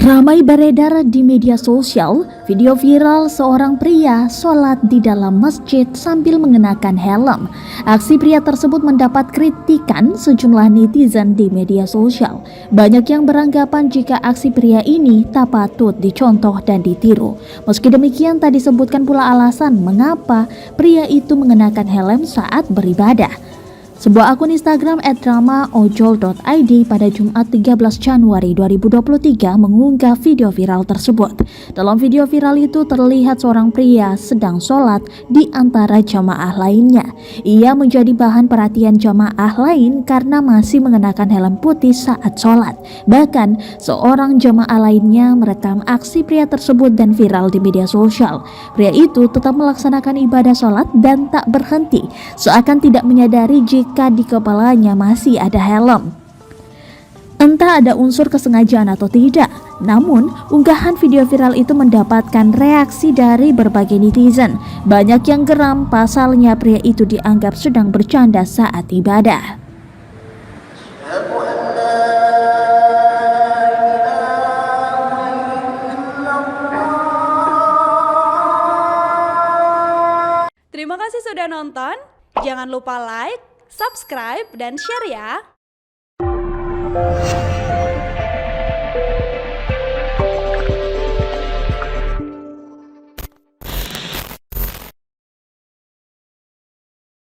Ramai beredar di media sosial video viral seorang pria sholat di dalam masjid sambil mengenakan helm. Aksi pria tersebut mendapat kritikan sejumlah netizen di media sosial. Banyak yang beranggapan jika aksi pria ini tak patut dicontoh dan ditiru. Meski demikian, tak disebutkan pula alasan mengapa pria itu mengenakan helm saat beribadah. Sebuah akun Instagram @dramaojol.id pada Jumat 13 Januari 2023 mengunggah video viral tersebut. Dalam video viral itu terlihat seorang pria sedang sholat di antara jamaah lainnya. Ia menjadi bahan perhatian jamaah lain karena masih mengenakan helm putih saat sholat. Bahkan seorang jamaah lainnya merekam aksi pria tersebut dan viral di media sosial. Pria itu tetap melaksanakan ibadah sholat dan tak berhenti, seakan tidak menyadari jika di kepalanya masih ada helm. Entah ada unsur kesengajaan atau tidak, namun unggahan video viral itu mendapatkan reaksi dari berbagai netizen. Banyak yang geram, pasalnya pria itu dianggap sedang bercanda saat ibadah. Terima kasih sudah nonton. Jangan lupa like, subscribe, dan share ya.